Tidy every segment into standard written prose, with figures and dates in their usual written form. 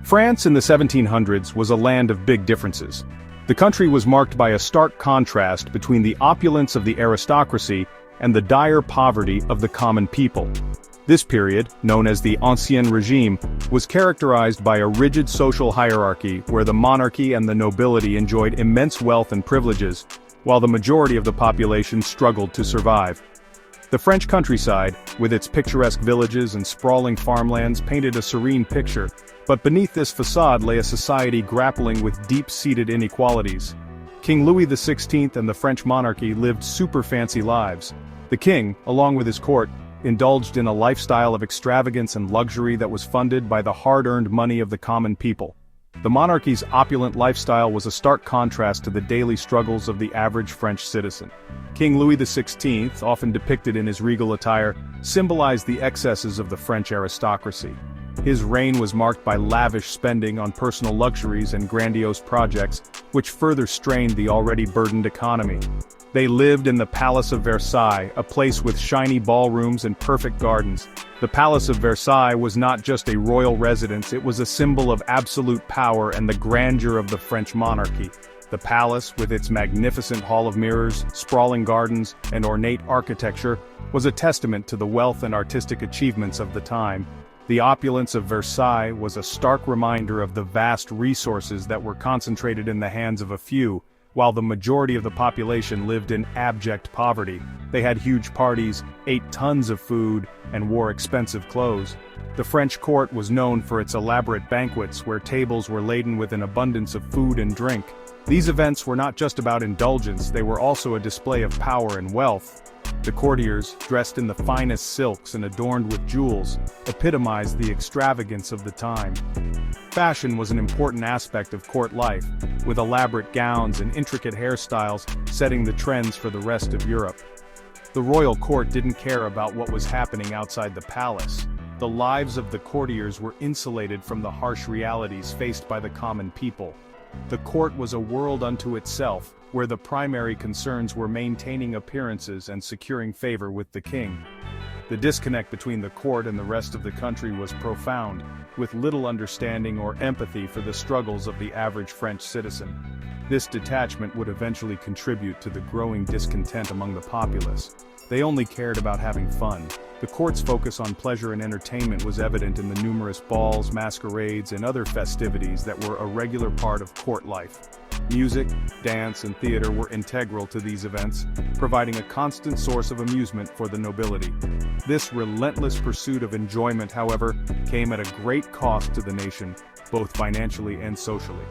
France in the 1700s was a land of big differences. The country was marked by a stark contrast between the opulence of the aristocracy and the dire poverty of the common people. This period, known as the Ancien Regime, was characterized by a rigid social hierarchy where the monarchy and the nobility enjoyed immense wealth and privileges, while the majority of the population struggled to survive. The French countryside, with its picturesque villages and sprawling farmlands, painted a serene picture, but beneath this facade lay a society grappling with deep-seated inequalities. King Louis XVI and the French monarchy lived super-fancy lives. The king, along with his court, indulged in a lifestyle of extravagance and luxury that was funded by the hard-earned money of the common people. The monarchy's opulent lifestyle was a stark contrast to the daily struggles of the average French citizen. King Louis XVI, often depicted in his regal attire, symbolized the excesses of the French aristocracy. His reign was marked by lavish spending on personal luxuries and grandiose projects, which further strained the already burdened economy. They lived in the Palace of Versailles, a place with shiny ballrooms and perfect gardens. The Palace of Versailles was not just a royal residence, it was a symbol of absolute power and the grandeur of the French monarchy. The palace, with its magnificent hall of mirrors, sprawling gardens, and ornate architecture, was a testament to the wealth and artistic achievements of the time. The opulence of Versailles was a stark reminder of the vast resources that were concentrated in the hands of a few, while the majority of the population lived in abject poverty. They had huge parties, ate tons of food, and wore expensive clothes. The French court was known for its elaborate banquets where tables were laden with an abundance of food and drink. These events were not just about indulgence, they were also a display of power and wealth. The courtiers, dressed in the finest silks and adorned with jewels, epitomized the extravagance of the time. Fashion was an important aspect of court life, with elaborate gowns and intricate hairstyles setting the trends for the rest of Europe. The royal court didn't care about what was happening outside the palace. The lives of the courtiers were insulated from the harsh realities faced by the common people. The court was a world unto itself, where the primary concerns were maintaining appearances and securing favor with the king. The disconnect between the court and the rest of the country was profound, with little understanding or empathy for the struggles of the average French citizen. This detachment would eventually contribute to the growing discontent among the populace. They only cared about having fun. The court's focus on pleasure and entertainment was evident in the numerous balls, masquerades, and other festivities that were a regular part of court life. Music, dance, and theater were integral to these events, providing a constant source of amusement for the nobility. This relentless pursuit of enjoyment, however, came at a great cost to the nation, both financially and socially.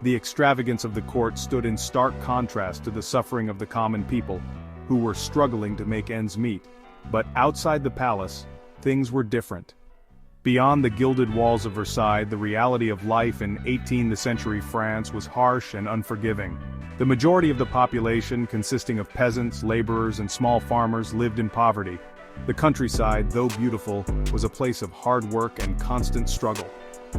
The extravagance of the court stood in stark contrast to the suffering of the common people, who were struggling to make ends meet. But outside the palace, things were different. Beyond the gilded walls of Versailles, the reality of life in 18th century France was harsh and unforgiving. The majority of the population, consisting of peasants, laborers, and small farmers, lived in poverty. The countryside, though beautiful, was a place of hard work and constant struggle.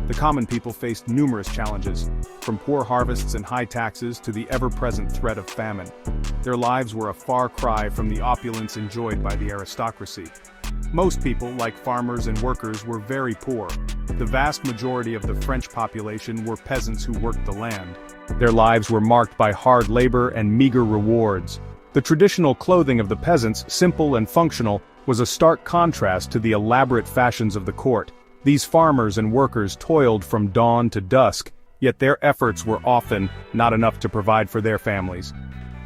The common people faced numerous challenges, from poor harvests and high taxes to the ever-present threat of famine. Their lives were a far cry from the opulence enjoyed by the aristocracy. Most people, like farmers and workers, were very poor. The vast majority of the French population were peasants who worked the land. Their lives were marked by hard labor and meager rewards. The traditional clothing of the peasants, simple and functional, was a stark contrast to the elaborate fashions of the court. These farmers and workers toiled from dawn to dusk, yet their efforts were often not enough to provide for their families.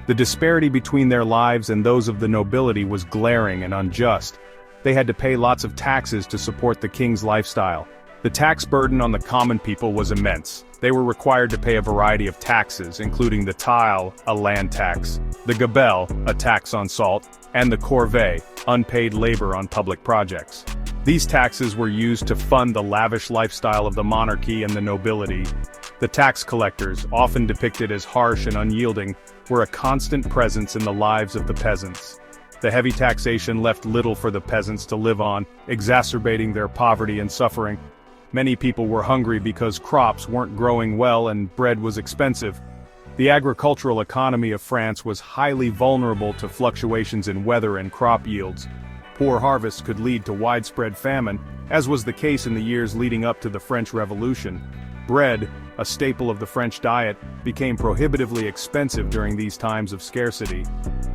The disparity between their lives and those of the nobility was glaring and unjust. They had to pay lots of taxes to support the king's lifestyle. The tax burden on the common people was immense. They were required to pay a variety of taxes, including the taille, a land tax, the gabelle, a tax on salt, and the corvée, unpaid labor on public projects. These taxes were used to fund the lavish lifestyle of the monarchy and the nobility. The tax collectors, often depicted as harsh and unyielding, were a constant presence in the lives of the peasants. The heavy taxation left little for the peasants to live on, exacerbating their poverty and suffering. Many people were hungry because crops weren't growing well and bread was expensive. The agricultural economy of France was highly vulnerable to fluctuations in weather and crop yields. Poor harvests could lead to widespread famine, as was the case in the years leading up to the French Revolution. Bread, a staple of the French diet, became prohibitively expensive during these times of scarcity.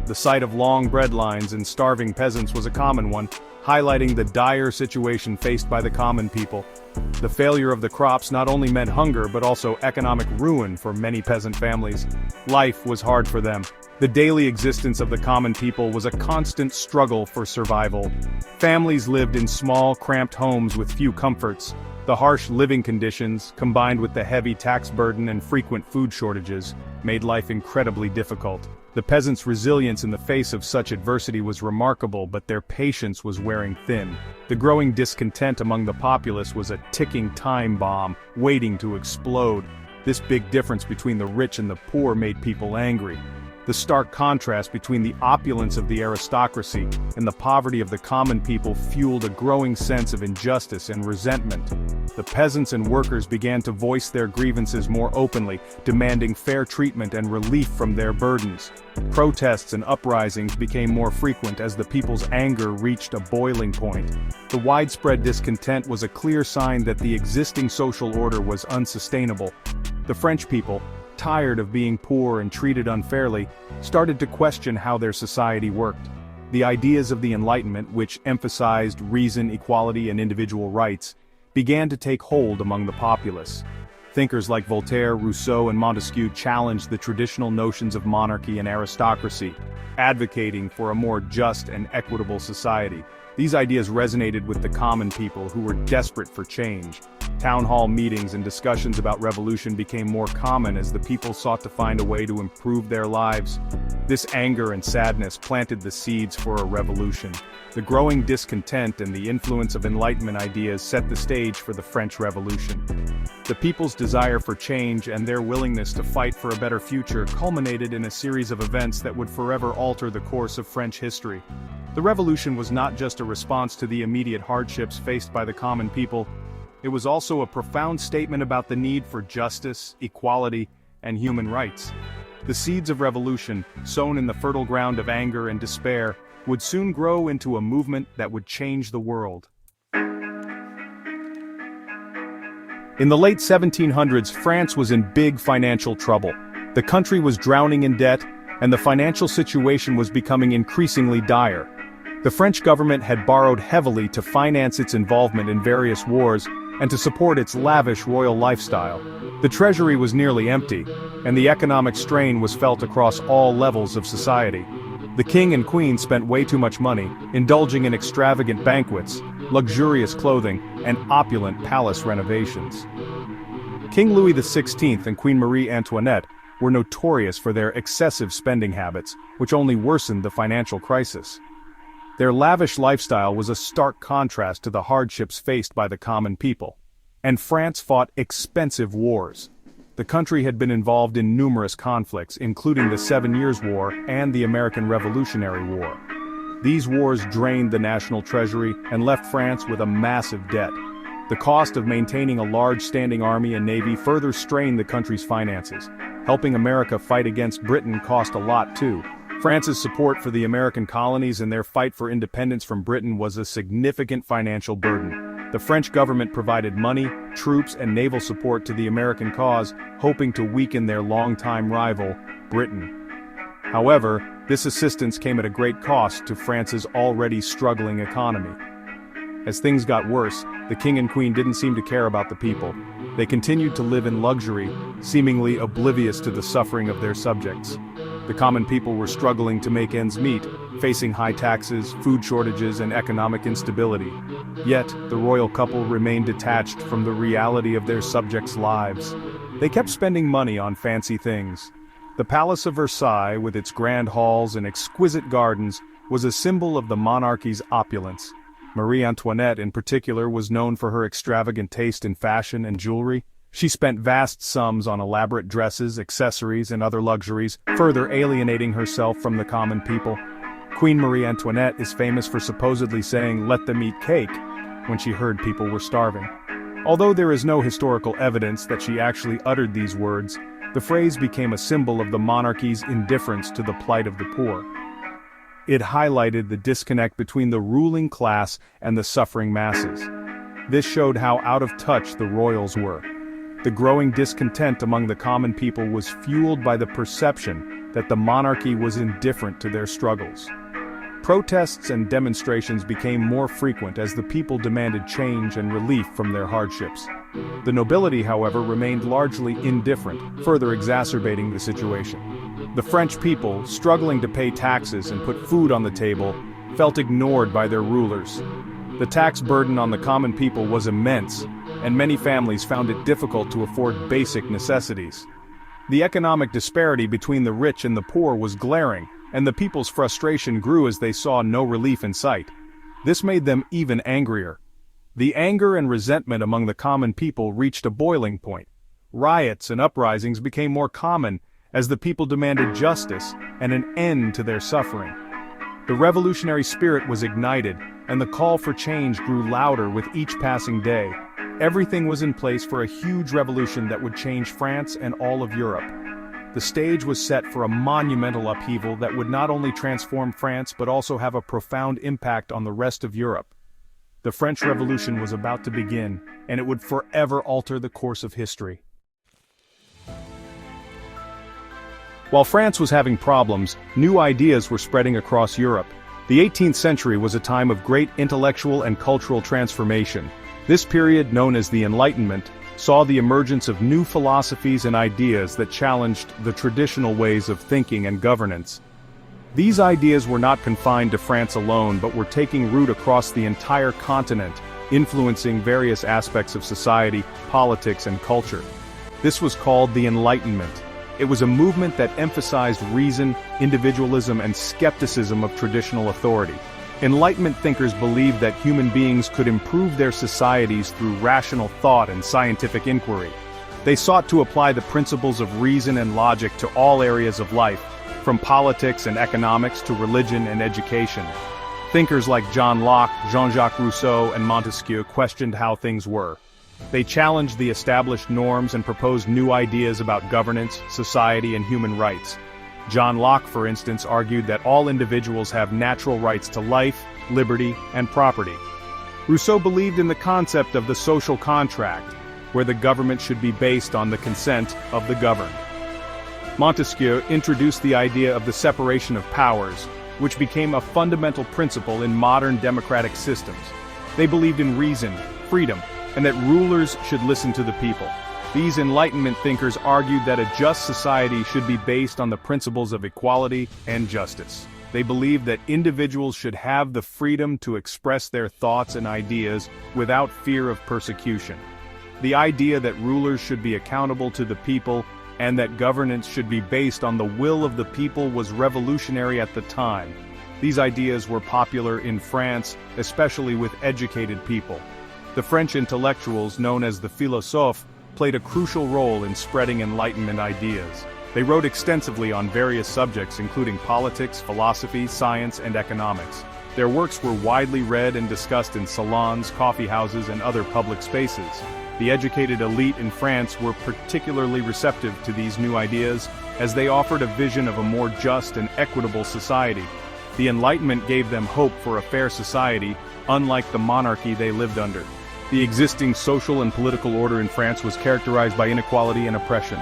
The sight of long bread lines and starving peasants was a common one, highlighting the dire situation faced by the common people. The failure of the crops not only meant hunger but also economic ruin for many peasant families. Life was hard for them. The daily existence of the common people was a constant struggle for survival. Families lived in small, cramped homes with few comforts. The harsh living conditions, combined with the heavy tax burden and frequent food shortages, made life incredibly difficult. The peasants' resilience in the face of such adversity was remarkable, but their patience was wearing thin. The growing discontent among the populace was a ticking time bomb, waiting to explode. This big difference between the rich and the poor made people angry. The stark contrast between the opulence of the aristocracy and the poverty of the common people fueled a growing sense of injustice and resentment. The peasants and workers began to voice their grievances more openly, demanding fair treatment and relief from their burdens. Protests and uprisings became more frequent as the people's anger reached a boiling point. The widespread discontent was a clear sign that the existing social order was unsustainable. The French people, tired of being poor and treated unfairly, started to question how their society worked. The ideas of the Enlightenment, which emphasized reason, equality, and individual rights, began to take hold among the populace. Thinkers like Voltaire, Rousseau, and Montesquieu challenged the traditional notions of monarchy and aristocracy, advocating for a more just and equitable society. These ideas resonated with the common people who were desperate for change. Town hall meetings and discussions about revolution became more common as the people sought to find a way to improve their lives. This anger and sadness planted the seeds for a revolution. The growing discontent and the influence of Enlightenment ideas set the stage for the French Revolution. The people's desire for change and their willingness to fight for a better future culminated in a series of events that would forever alter the course of French history. The revolution was not just a response to the immediate hardships faced by the common people. It was also a profound statement about the need for justice, equality, and human rights. The seeds of revolution, sown in the fertile ground of anger and despair, would soon grow into a movement that would change the world. In the late 1700s, France was in big financial trouble. The country was drowning in debt, and the financial situation was becoming increasingly dire. The French government had borrowed heavily to finance its involvement in various wars and to support its lavish royal lifestyle. The treasury was nearly empty, and the economic strain was felt across all levels of society. The king and queen spent way too much money, indulging in extravagant banquets, luxurious clothing, and opulent palace renovations. King Louis XVI and Queen Marie Antoinette were notorious for their excessive spending habits, which only worsened the financial crisis. Their lavish lifestyle was a stark contrast to the hardships faced by the common people. And France fought expensive wars. The country had been involved in numerous conflicts, including the 7 Years' War and the American Revolutionary War. These wars drained the national treasury and left France with a massive debt. The cost of maintaining a large standing army and navy further strained the country's finances. Helping America fight against Britain cost a lot too. France's support for the American colonies and their fight for independence from Britain was a significant financial burden. The French government provided money, troops, and naval support to the American cause, hoping to weaken their longtime rival, Britain. However, this assistance came at a great cost to France's already struggling economy. As things got worse, the king and queen didn't seem to care about the people. They continued to live in luxury, seemingly oblivious to the suffering of their subjects. The common people were struggling to make ends meet, facing high taxes, food shortages, and economic instability. Yet, the royal couple remained detached from the reality of their subjects' lives. They kept spending money on fancy things. The Palace of Versailles, with its grand halls and exquisite gardens, was a symbol of the monarchy's opulence. Marie Antoinette, in particular, was known for her extravagant taste in fashion and jewelry. She spent vast sums on elaborate dresses, accessories, and other luxuries, further alienating herself from the common people. Queen Marie Antoinette is famous for supposedly saying, "Let them eat cake," when she heard people were starving. Although there is no historical evidence that she actually uttered these words, the phrase became a symbol of the monarchy's indifference to the plight of the poor. It highlighted the disconnect between the ruling class and the suffering masses. This showed how out of touch the royals were. The growing discontent among the common people was fueled by the perception that the monarchy was indifferent to their struggles. Protests and demonstrations became more frequent as the people demanded change and relief from their hardships. The nobility, however, remained largely indifferent, further exacerbating the situation. The French people, struggling to pay taxes and put food on the table, felt ignored by their rulers. The tax burden on the common people was immense, and many families found it difficult to afford basic necessities. The economic disparity between the rich and the poor was glaring, and the people's frustration grew as they saw no relief in sight. This made them even angrier. The anger and resentment among the common people reached a boiling point. Riots and uprisings became more common as the people demanded justice and an end to their suffering. The revolutionary spirit was ignited, and the call for change grew louder with each passing day. Everything was in place for a huge revolution that would change France and all of Europe. The stage was set for a monumental upheaval that would not only transform France but also have a profound impact on the rest of Europe. The French Revolution was about to begin, and it would forever alter the course of history. While France was having problems, new ideas were spreading across Europe. The 18th century was a time of great intellectual and cultural transformation. This period, known as the Enlightenment, saw the emergence of new philosophies and ideas that challenged the traditional ways of thinking and governance. These ideas were not confined to France alone but were taking root across the entire continent, influencing various aspects of society, politics, and culture. This was called the Enlightenment. It was a movement that emphasized reason, individualism, and skepticism of traditional authority. Enlightenment thinkers believed that human beings could improve their societies through rational thought and scientific inquiry. They sought to apply the principles of reason and logic to all areas of life, from politics and economics to religion and education. Thinkers like John Locke, Jean-Jacques Rousseau, and Montesquieu questioned how things were. They challenged the established norms and proposed new ideas about governance, society, and human rights. John Locke, for instance, argued that all individuals have natural rights to life, liberty, and property. Rousseau believed in the concept of the social contract, where the government should be based on the consent of the governed. Montesquieu introduced the idea of the separation of powers, which became a fundamental principle in modern democratic systems. They believed in reason, freedom, and that rulers should listen to the people. These Enlightenment thinkers argued that a just society should be based on the principles of equality and justice. They believed that individuals should have the freedom to express their thoughts and ideas without fear of persecution. The idea that rulers should be accountable to the people and that governance should be based on the will of the people was revolutionary at the time. These ideas were popular in France, especially with educated people. The French intellectuals, known as the philosophes, played a crucial role in spreading Enlightenment ideas. They wrote extensively on various subjects including politics, philosophy, science, and economics. Their works were widely read and discussed in salons, coffee houses, and other public spaces. The educated elite in France were particularly receptive to these new ideas, as they offered a vision of a more just and equitable society. The Enlightenment gave them hope for a fair society, unlike the monarchy they lived under. The existing social and political order in France was characterized by inequality and oppression.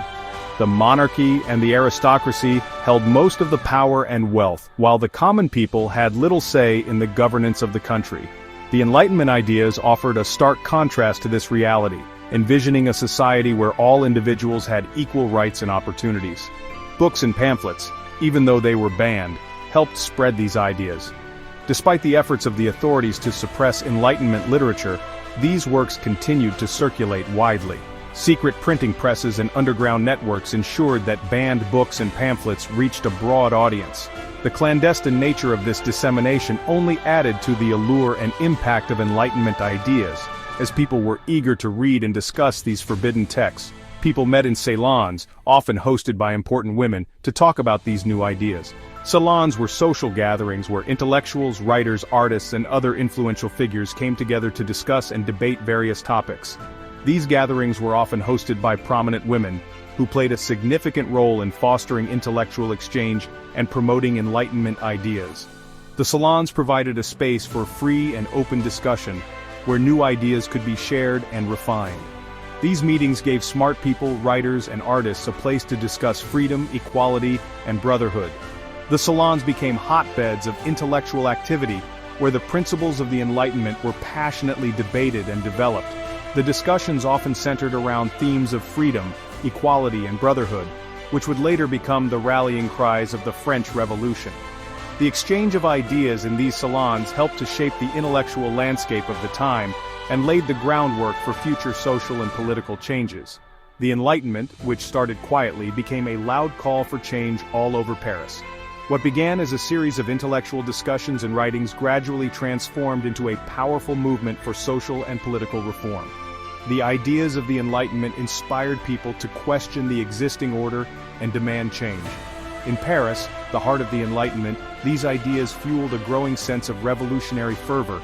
The monarchy and the aristocracy held most of the power and wealth, while the common people had little say in the governance of the country. The Enlightenment ideas offered a stark contrast to this reality, envisioning a society where all individuals had equal rights and opportunities. Books and pamphlets, even though they were banned, helped spread these ideas. Despite the efforts of the authorities to suppress Enlightenment literature, these works continued to circulate widely. Secret printing presses and underground networks ensured that banned books and pamphlets reached a broad audience. The clandestine nature of this dissemination only added to the allure and impact of Enlightenment ideas, as people were eager to read and discuss these forbidden texts. People met in salons, often hosted by important women, to talk about these new ideas. Salons were social gatherings where intellectuals, writers, artists, and other influential figures came together to discuss and debate various topics. These gatherings were often hosted by prominent women, who played a significant role in fostering intellectual exchange and promoting Enlightenment ideas. The salons provided a space for free and open discussion, where new ideas could be shared and refined. These meetings gave smart people, writers, and artists a place to discuss freedom, equality, and brotherhood. The salons became hotbeds of intellectual activity, where the principles of the Enlightenment were passionately debated and developed. The discussions often centered around themes of freedom, equality, and brotherhood, which would later become the rallying cries of the French Revolution. The exchange of ideas in these salons helped to shape the intellectual landscape of the time and laid the groundwork for future social and political changes. The Enlightenment, which started quietly, became a loud call for change all over Paris. What began as a series of intellectual discussions and writings gradually transformed into a powerful movement for social and political reform. The ideas of the Enlightenment inspired people to question the existing order and demand change. In Paris, the heart of the Enlightenment, these ideas fueled a growing sense of revolutionary fervor.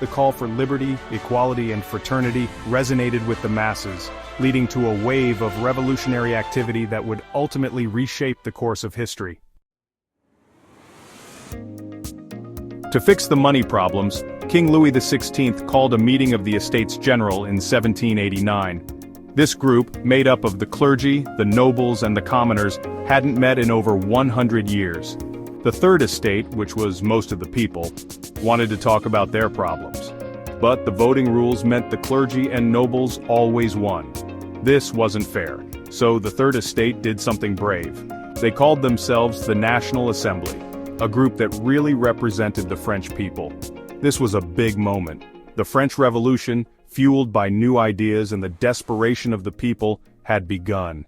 The call for liberty, equality, and fraternity resonated with the masses, leading to a wave of revolutionary activity that would ultimately reshape the course of history. To fix the money problems, King Louis XVI called a meeting of the Estates General in 1789. This group, made up of the clergy, the nobles, and the commoners, hadn't met in over 100 years. The Third Estate, which was most of the people, wanted to talk about their problems. But the voting rules meant the clergy and nobles always won. This wasn't fair, so the Third Estate did something brave. They called themselves the National Assembly, a group that really represented the French people. This was a big moment. The French Revolution, fueled by new ideas and the desperation of the people, had begun.